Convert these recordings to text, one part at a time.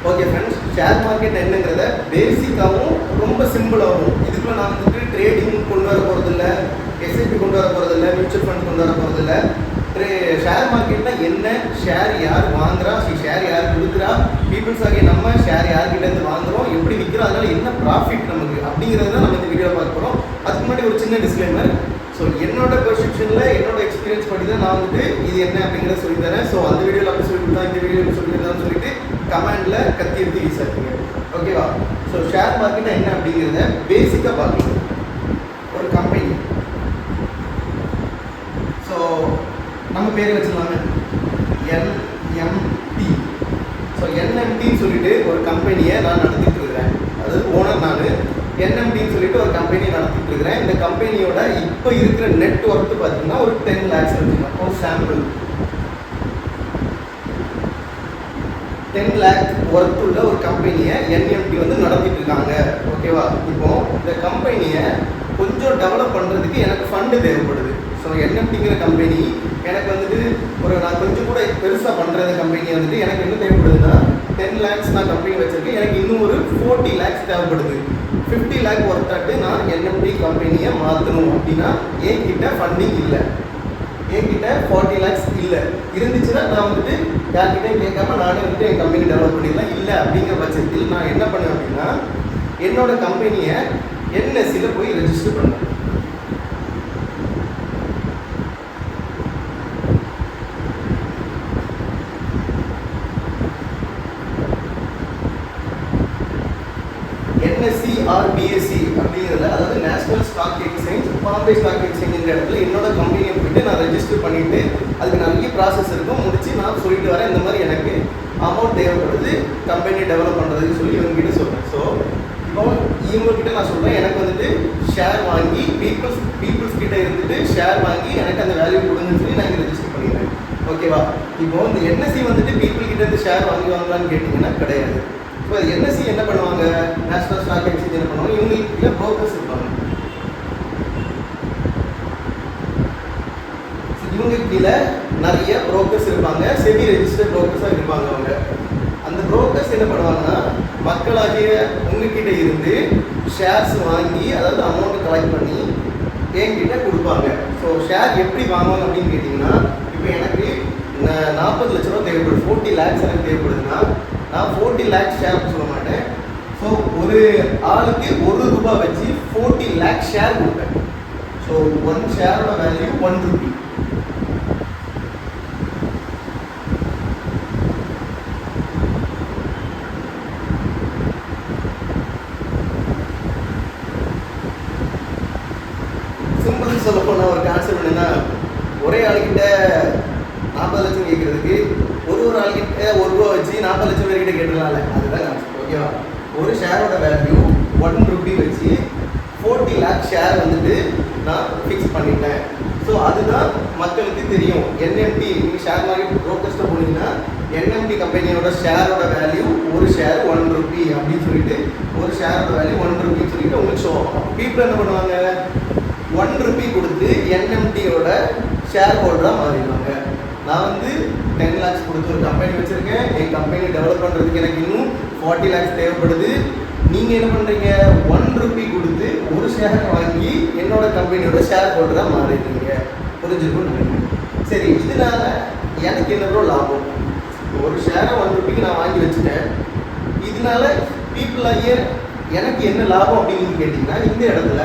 Okay friends, share market என்னங்கிறத பேசிக்காகவும் ரொம்ப சிம்பிளாகவும் இதுக்குள்ள நான் வந்துட்டு ட்ரேடிங் கொண்டு வர போகிறதில்ல, எஸ்ஐபி கொண்டு வர போகிறதில்ல, மியூச்சுவல் ஃபண்ட் கொண்டு வர போகிறதில்ல. ஷேர் மார்க்கெட்னா என்ன, ஷேர் யார் வாங்குறா, ஷேர் யார் கொடுக்குறா, பீப்புள்ஸ் ஆகிய நம்ம ஷேர் யார்கிட்டேருந்து வாங்குறோம், எப்படி விற்கிறோம், அதனால என்ன ப்ராஃபிட் நமக்கு அப்படிங்கிறத தான் நம்ம இந்த வீடியோவில் பார்க்க போகிறோம். அதுக்கு முன்னாடி ஒரு சின்ன டிஸ்க்ளைமர். ஸோ என்னோட பெர்செப்ஷனில் என்னோட எக்ஸ்பீரியன்ஸ் படி தான் நான் வந்துட்டு இது என்ன அப்படிங்கிறத சொல்லி தரேன். ஸோ அந்த வீடியோவில் அப்படி சொல்லி கொடுத்தா இந்த வீடியோவில் சொல்லி கொடுத்தான்னு சொல்லிட்டு கமெண்டில் கத்தி எடுத்து விசாரிப்பீங்க. ஓகேவா? ஸோ ஷேர் மார்க்கெட் என்ன அப்படிங்கிறத பேசிக்காக பார்க்கலாம். ஒரு கம்பெனி, ஸோ நம்ம பேர் வச்சுக்கலாமே என்எம்டி. ஸோ என்எம்டின்னு சொல்லிட்டு ஒரு கம்பெனியை நான் நடத்திட்டு இருக்கிறேன். அதாவது ஓனர் நான். என்எம்டின்னு சொல்லிட்டு ஒரு கம்பெனி நடத்திட்டு இருக்கிறேன். இந்த கம்பெனியோட இப்போ இருக்கிற நெட் ஒர்த்து பார்த்தீங்கன்னா ஒரு 10 lakhs வச்சுக்கலாம். ஒரு சாம்பிள் 10 lakh ஒர்த் உள்ள ஒரு கம்பெனியை என்எம்டி வந்து நடத்திட்டு இருக்காங்க. ஓகேவா? இப்போ இந்த கம்பெனியை கொஞ்சம் டெவலப் பண்ணுறதுக்கு எனக்கு ஃபண்டு தேவைப்படுது. ஸோ என்எம்டிங்கிற கம்பெனி எனக்கு வந்துட்டு நான் கொஞ்சம் கூட பெருசாக பண்ணுற கம்பெனி வந்துட்டு எனக்கு என்ன தேவைப்படுதுன்னா 10 lakhs நான் கம்பெனி வச்சுருக்கேன். எனக்கு இன்னும் ஒரு 40 lakhs தேவைப்படுது. 50 lakh ஒர்த்தாட்டு நான் என்எம்டி கம்பெனியை மாற்றணும் அப்படின்னா என்கிட்ட ஃபண்டிங் இல்லை, என்கிட்ட 40 lakhs இல்லை. இருந்துச்சுன்னா நான் வந்துட்டு யார்கிட்டையும் கேட்காம நானே வந்துட்டு என் கம்பெனி டெவலப் பண்ணிடலாம். இல்லை அப்படிங்கிற பட்சத்தில் நான் என்ன பண்ணுவேன் அப்படின்னா என்னோட கம்பெனியை என்எஸ்சியில் போய் ரெஜிஸ்டர் பண்ணுவேன். என்எஸ்சி ஆர் பிஎஸ்சி அப்படிங்கிறத, அதாவது national stock exchange, Bombay stock எக்ஸ்சேஞ்சுங்கிற இடத்துல என்னோட கம்பெனியை போயிட்டு நான் ரெஜிஸ்டர் பண்ணிவிட்டு அதுக்கு நிறைய ப்ராசஸ் இருக்கும், முடிச்சு நான் சொல்லிட்டு வரேன் இந்த மாதிரி எனக்கு அமௌண்ட் தேவைப்படுது கம்பெனி டெவலப் பண்ணுறதுன்னு சொல்லி இவங்ககிட்ட சொல்கிறேன். ஸோ இப்போ இவங்ககிட்ட நான் சொல்கிறேன் எனக்கு வந்துட்டு ஷேர் வாங்கி பீப்புள்ஸ் கிட்ட இருந்துட்டு ஷேர் வாங்கி எனக்கு அந்த வேல்யூ கொடுங்கன்னு சொல்லி நான் இங்கே ரெஜிஸ்டர் பண்ணிடுறேன். ஓகேவா? இப்போ இந்த என்எஸ்சி வந்துட்டு பீப்புள் கிட்ட இருந்து ஷேர் வாங்குவாங்களான்னு கேட்டிங்கன்னா கிடையாது. இப்போ என்எஸ்சி என்ன பண்ணுவாங்க, நேஷனல் ஸ்டாக் எக்ஸ்சேஞ்ச் என்ன பண்ணுவாங்க, இவங்களுக்கு ப்ரோக்கர்ஸ் இருப்பாங்க. இவங்க கீழே நிறைய ப்ரோக்கர்ஸ் இருப்பாங்க, செபி ரெஜிஸ்டர்ட் ப்ரோக்கர்ஸாக இருப்பாங்க. அவங்க அந்த ப்ரோக்கர்ஸ் என்ன பண்ணுவாங்கன்னா மக்களாகிய உங்ககிட்ட இருந்து ஷேர்ஸ் வாங்கி, அதாவது அமௌண்ட் கலெக்ட் பண்ணி என்கிட்ட கொடுப்பாங்க. ஸோ ஷேர் எப்படி வாங்குவாங்க அப்படின்னு கேட்டிங்கன்னா, இப்போ எனக்கு 40 லட்ச ரூபா தேவைப்படுது, 40 lakhs எனக்கு தேவைப்படுதுன்னா நான் 40 lakhs ஷேர் சொல்ல மாட்டேன். ஸோ ஒரு ஆளுக்கு ₹1 வச்சு 40 lakh ஷேர் கொடுப்பேன். ஸோ 1 ஷேரோட வேல்யூ ₹1. சிம்பிள் சொல்ல போனால் ஒரு கான்செப்ட் என்னன்னா, ஒரே ஆளுக்கிட்ட 40 லட்சம் கேட்கறதுக்கு ஒரு ஆளுக்கிட்ட ₹1 வச்சு 40 லட்சம் பேர்கிட்ட கேட்டுடலாம்ல, அதுதான் கான்செப்ட். ஓகேவா? ஒரு ஷேரோட வேல்யூ ₹1 வச்சு 40 lakh ஷேர் வந்துட்டு நான் ஃபிக்ஸ் பண்ணிட்டேன். ஸோ அதுதான் மக்களுக்கு தெரியும். என்எம்டி, நீங்கள் ஷேர் மார்க்கெட் ப்ரோக்கர்ஸ்ட்டு போனீங்கன்னா என்எம்டி கம்பெனியோட ஷேரோட வேல்யூ ஒரு ஷேர் ₹1 அப்படின்னு சொல்லிட்டு, ஒரு ஷேரோட வேல்யூ ₹1 சொல்லிட்டு உங்களுக்கு ஷோ ஆகும். பீப்புள் என்ன பண்ணுவாங்க, ₹1 கொடுத்து என்எம்டியோட ஷேர் ஹோல்டராக மாறிடுவாங்க. நான் வந்து 10 lakhs கொடுத்து ஒரு கம்பெனி வச்சுருக்கேன், என் கம்பெனி டெவலப் பண்ணுறதுக்கு எனக்கு இன்னும் 40 lakhs தேவைப்படுது. நீங்கள் என்ன பண்ணுறீங்க, ₹1 கொடுத்து ஒரு ஷேரை வாங்கி என்னோட கம்பெனியோட ஷேர் ஹோல்டராக மாறிடுறீங்க. புரிஞ்சுக்கணும்னு நினைக்கிறேன். சரி, இதனால எனக்கு என்ன லாபம்? ஒரு ஷேரை ₹1 நான் வாங்கி வச்சுட்டேன். இதனால பீப்புள் ஆகிய எனக்கு என்ன லாபம் அப்படின்னு கேட்டிங்கன்னா, இந்த இடத்துல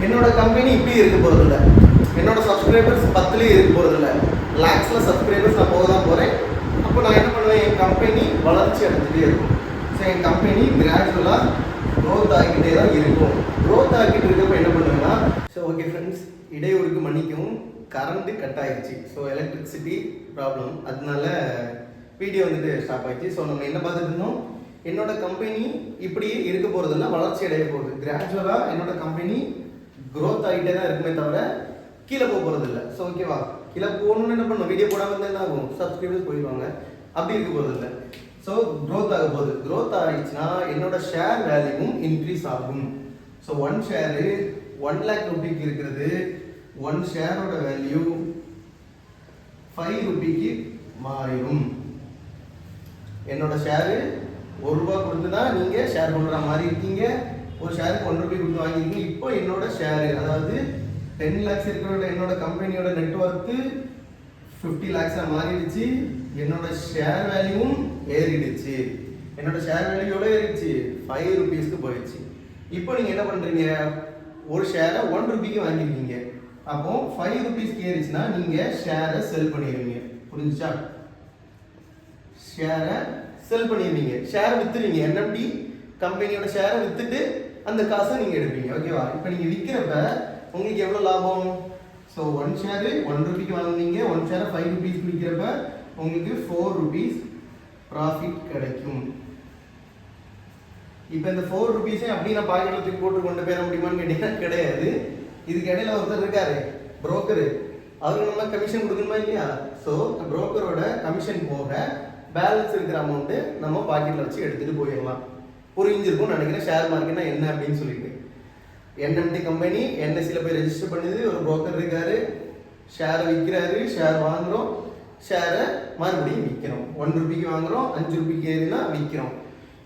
என்னோட கம்பெனி இப்படி இருக்க போகிறதில்ல, என்னோட சப்ஸ்கிரைபர்ஸ் 10லயே இருக்க போகிறதில்ல, லேக்ஸில் சப்ஸ்கிரைபர்ஸ் நான் போக தான் போகிறேன். அப்போ நான் என்ன பண்ணுவேன், என் கம்பெனி வளர்ச்சி அடைஞ்சிட்டே இருக்கும். ஸோ என் கம்பெனி கிராஜுவலாக க்ரோத் ஆகிக்கிட்டே தான் இருக்கும். க்ரோத் ஆகிட்டு இருக்கப்போ என்ன பண்ணுவேன்னா, ஸோ ஓகே ஃப்ரெண்ட்ஸ், இடையூறுக்கு மன்னிக்கவும், கரண்ட்டு கட் ஆகிடுச்சு. ஸோ எலக்ட்ரிசிட்டி ப்ராப்ளம், அதனால வீடியோ வந்துட்டு ஸ்டாப் ஆகிடுச்சு. ஸோ நம்ம என்ன பார்த்துட்டு இருந்தோம், என்னோட கம்பெனி இப்படியே இருக்க போகிறதில்ல, வளர்ச்சி அடைய போகுது. கிராஜுவலாக என்னோட கம்பெனி க்ரோத் ஆகிட்டே தான் இருக்குமே தவிர கீழே போக போகிறதில்ல. ஸோ ஓகேவா? கீழே போகணுன்னு என்ன பண்ணணும், வீடியோ போடாமல் இருந்தால் என்ன ஆகும், சப்ஸ்கிரைபர்ஸ் போயிடுவாங்க. அப்படி இருக்க போகிறதில்ல. ஸோ க்ரோத் ஆக போகுது. க்ரோத் ஆகிடுச்சுன்னா என்னோட ஷேர் வேல்யூவும் இன்க்ரீஸ் ஆகும். ஸோ 1 ஷேரு ₹1 lakh இருக்கிறது, 1 ஷேரோட வேல்யூ ₹5 மாறிடும். என்னோட ஷேரு ₹1 கொடுத்து தான் நீங்கள் ஷேர் பண்ணுற மாதிரி இருக்கீங்க. ஒரு ஷேருக்கு ₹1 கொடுத்து வாங்கியிருக்கீங்க. இப்போ என்னோட ஷேரு, அதாவது 10 lakhs இருக்கிற என்னோட கம்பெனியோட நெட்ஒர்க்கு 50 lakhs மாறிடுச்சு. என்னோட ஷேர் வேல்யூவும் ஏறிடுச்சு. என்னோட ஷேர் வேல்யூ எவ்வளோ ஏறிடுச்சு? ₹5 போயிடுச்சு. இப்போ நீங்கள் என்ன பண்ணுறீங்க? ஒரு ஷேரை ₹1 வாங்கியிருக்கீங்க. அப்போ ₹5 ஏறிச்சுன்னா நீங்கள் ஷேரை செல் பண்ணிடுவீங்க. புரிஞ்சுச்சா? ஷேரை செல் பண்ணிடுவீங்க, ஷேரை வித்துருவீங்க. என்எம்டி கம்பெனியோட ஷேரை வித்துட்டு அந்த காசை நீங்கள் எடுப்பீங்க. ஓகேவா? இப்போ நீங்கள் விற்கிறப்ப உங்களுக்கு எவ்வளோ லாபம்? ஸோ 1 ஷேரு ₹1 வாங்குவீங்க, 1 ஷேரை ₹5 விற்கிறப்ப உங்களுக்கு ₹4 ப்ராஃபிட் கிடைக்கும். இப்போ இந்த ₹4 அப்படி நான் பாக்கெட்டில் தூக்கி போட்டு கொண்டு போயிட முடியுமான்னு கேட்டீங்கன்னா கிடையாது. இதுக்கு இடையில ஒருத்தர் இருக்காரு, புரோக்கரு, அவருக்கு நம்ம கமிஷன் கொடுக்கணுமா இல்லையா? ஸோ புரோக்கரோட கமிஷன் போக பேலன்ஸ் இருக்கிற அமௌண்ட்டு நம்ம பாக்கெட்டில் வச்சு எடுத்துகிட்டு போயிடலாம். புரிஞ்சிருக்கும்னு நினைக்கிறேன் ஷேர் மார்க்கெட்னா என்ன அப்படின்னு சொல்லிட்டு. என்எம்டி கம்பெனி என்எஸ்சியில் போய் ரெஜிஸ்டர் பண்ணுது, ஒரு புரோக்கர் இருக்காரு, ஷேரை விற்கிறாரு, ஷேர் வாங்குகிறோம், ஷேரை மறுபடியும் விற்கிறோம். ₹1 வாங்குகிறோம், ₹5 ஏறினா விற்கிறோம்.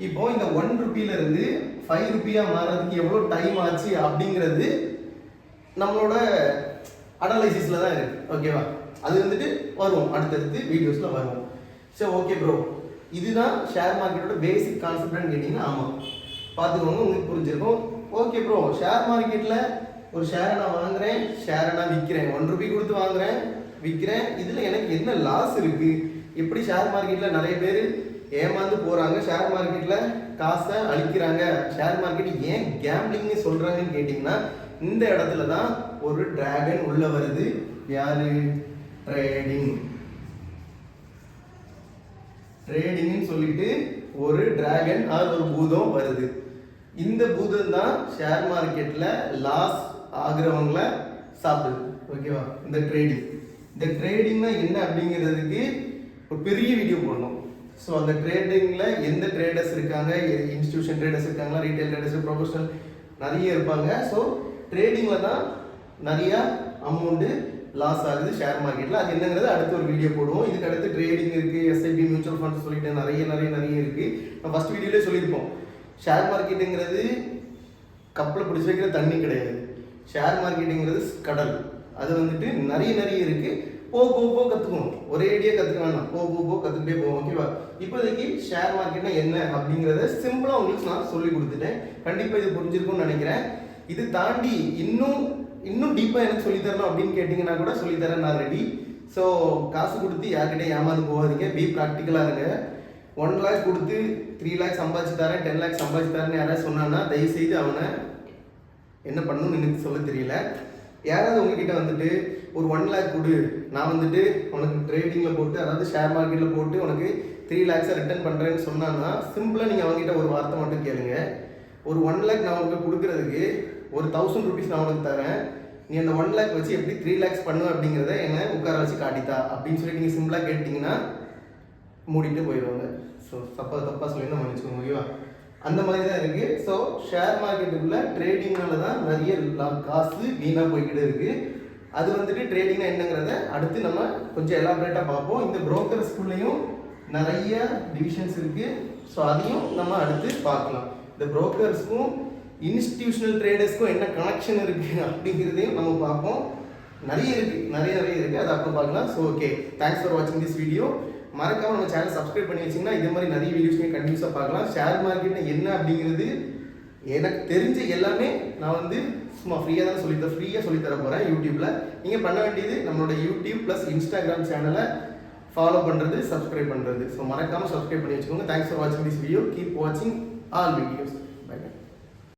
இப்போ இந்த ₹1 ₹5 மாறதுக்கு எவ்வளோ டைம் ஆச்சு அப்படிங்கிறது நம்மளோட அனலைசிஸில் தான் இருக்குது. ஓகேவா? அது வந்துட்டு வருவோம், அடுத்தடுத்து வீடியோஸில் வருவோம். சரி, ஓகே ப்ரோ, இதுதான் ஷேர் மார்க்கெட்டோட பேசிக் கான்செப்ட்னு கேட்டிங்கன்னா ஆமாம், பார்த்துக்கோங்க, உங்களுக்கு புரிஞ்சிருக்கும். ஓகே ப்ரோ, ஷேர் மார்க்கெட்டில் ஒரு ஷேரை நான் வாங்குகிறேன், ஷேரை நான் விற்கிறேன், ₹1 கொடுத்து வாங்குகிறேன், விற்கிறேன், இதில் எனக்கு என்ன லாஸ் இருக்குது? எப்படி ஷேர் மார்க்கெட்டில் நிறைய பேர் ஏமாந்து போகிறாங்க, ஷேர் மார்க்கெட்டில் காசை அழிக்கிறாங்க, ஷேர் மார்க்கெட் ஏன் கேம்பிளிங்னு சொல்கிறாங்கன்னு கேட்டிங்கன்னா இந்த இடத்துல தான் ஒரு டிராகன் உள்ள வருது. யாரு? ட்ரேடிங். ட்ரேடிங்னு சொல்லிட்டு ஒரு டிராகன் ஆர் ஒரு பூதம் வருது. இந்த பூதம் தான் ஷேர் மார்க்கெட்டில் லாஸ் ஆகுறவங்கள சாப்பிடுது. ஓகேவா? இந்த ட்ரேடிங்னா என்ன அப்படிங்கிறதுக்கு ஒரு பெரிய வீடியோ போடணும். ஸோ அந்த ட்ரேடிங்கில் எந்த ட்ரேடர்ஸ் இருக்காங்க, இன்ஸ்டிடியூஷன் ட்ரேடர்ஸ் இருக்காங்களா, ரீட்டைல் ட்ரேடர்ஸ், ப்ரொஃபஷனல் நிறைய இருப்பாங்க. ஸோ ட்ரேடிங்கில் தான் நிறையா அமௌண்ட்டு லாஸ் ஆகுது ஷேர் மார்க்கெட்டில். அது என்னங்கிறது அடுத்து ஒரு வீடியோ போடுவோம். இதுக்கு அடுத்து ட்ரேடிங் இருக்குது, எஸ்ஐபி, மியூச்சுவல் ஃபண்ட்ஸ் சொல்லிட்டு நிறைய இருக்குது. நான் ஃபஸ்ட் வீடியோலே சொல்லியிருப்போம், ஷேர் மார்க்கெட்டுங்கிறது கப்பலை பிடிச்சி வைக்கிற தண்ணி கிடையாது. ஷேர் மார்க்கெட்டுங்கிறது கடல். அது வந்துட்டு நிறைய இருக்குது. போ கற்றுக்கணும், ஒரே ஐடியா கற்றுக்க வேணாம், போ கற்றுக்கிட்டே போவோம். ஓகேவா? இப்போதைக்கு ஷேர் மார்க்கெட்னா என்ன அப்படிங்கிறத சிம்பிளாக உங்களுக்கு நான் சொல்லி கொடுத்துட்டேன். கண்டிப்பாக இது புரிஞ்சிருக்கும்னு நினைக்கிறேன். இது தாண்டி இன்னும் டீப்பாக எனக்கு சொல்லித்தரணும் அப்படின்னு கேட்டிங்கன்னா கூட சொல்லித்தரேன், நான் ரெடி. ஸோ காசு கொடுத்து யார்கிட்டே ஏமாந்து போகாதீங்க, பி ப்ராக்டிக்கலாக இருங்க. 1 lakh கொடுத்து 3 lakhs சம்பாதிச்சு தரேன், 10 lakhs சம்பாதிச்சு தரேன்னு யாராவது சொன்னான்னா தயவுசெய்து அவனை என்ன பண்ணணும்னு எனக்கு சொல்ல தெரியல. யாராவது உங்ககிட்ட வந்துட்டு ஒரு 1 lakh கொடு, நான் வந்துட்டு உனக்கு ட்ரேடிங்கில் போட்டு, அதாவது ஷேர் மார்க்கெட்டில் போட்டு உனக்கு 3 lakhs ரிட்டர்ன் பண்ணுறேன்னு சொன்னான்னா சிம்பிளாக நீங்கள் அவங்ககிட்ட ஒரு வார்த்தை மட்டும் கேளுங்க. ஒரு 1 lakh நான் உனக்கு கொடுக்குறதுக்கு ஒரு ₹1000 நான் உனக்கு தரேன், நீ அந்த 1 lakh வச்சு எப்படி 3 lakhs பண்ணுவேன் அப்படிங்கிறத என்னை உட்கார வச்சு காட்டித்தா அப்படின்னு சொல்லி நீங்கள் சிம்பிளாக கேட்டிங்கன்னா மூடிட்டு போயிடுவாங்க. ஸோ தப்பாக சொல்லி மன்னிச்சுக்கோங்க. ஓகேவா? அந்த மாதிரி தான் இருக்குது. ஸோ ஷேர் மார்க்கெட்டுக்குள்ளே ட்ரேடிங்னால தான் நிறைய காசு வீணாக போய்கிட்டு இருக்குது. அது வந்துட்டு ட்ரேடிங்னா என்னங்கிறத அடுத்து நம்ம கொஞ்சம் எலாபரேட்டாக பார்ப்போம். இந்த புரோக்கர்ஸ்குள்ளேயும் நிறைய டிவிஷன்ஸ் இருக்குது. ஸோ அதையும் நம்ம அடுத்து பார்க்கலாம். இந்த புரோக்கர்ஸ்க்கும் இன்ஸ்டிடியூஷனல் ட்ரேடர்ஸ்க்கும் என்ன கனெக்ஷன் இருக்குது அப்படிங்கிறதையும் நம்ம பார்ப்போம். நிறைய இருக்குது, அதை அப்போ பார்க்கலாம். ஸோ ஓகே, தேங்க்ஸ் ஃபார் வாட்சிங் திஸ் வீடியோ. மறக்காமல் நம்ம சேனல் சப்ஸ்கிரைப் பண்ணி வச்சிங்கன்னா இதே மாதிரி நிறைய வீடியோஸ்மே கண்டினியூஸாக பார்க்கலாம். ஷேர் மார்க்கெட் என்ன அப்படிங்கிறது எனக்கு தெரிஞ்ச எல்லாமே நான் வந்து சும்மா ஃப்ரீயாக சொல்லித்தர போகிறேன் யூடியூப்பில். நீங்கள் பண்ண வேண்டியது நம்மளோட யூடியூப் ப்ளஸ் இன்ஸ்டாகிராம் சேனலை ஃபாலோ பண்ணுறது, சப்ஸ்கிரைப் பண்ணுறது. ஸோ மறக்காமல் சப்ஸ்கிரைப் பண்ணி வச்சுக்கோங்க. தேங்க்ஸ் ஃபார் வாட்சிங் திஸ் வீடியோ. கீப் வாட்சிங் ஆல் வீடியோஸ். பை.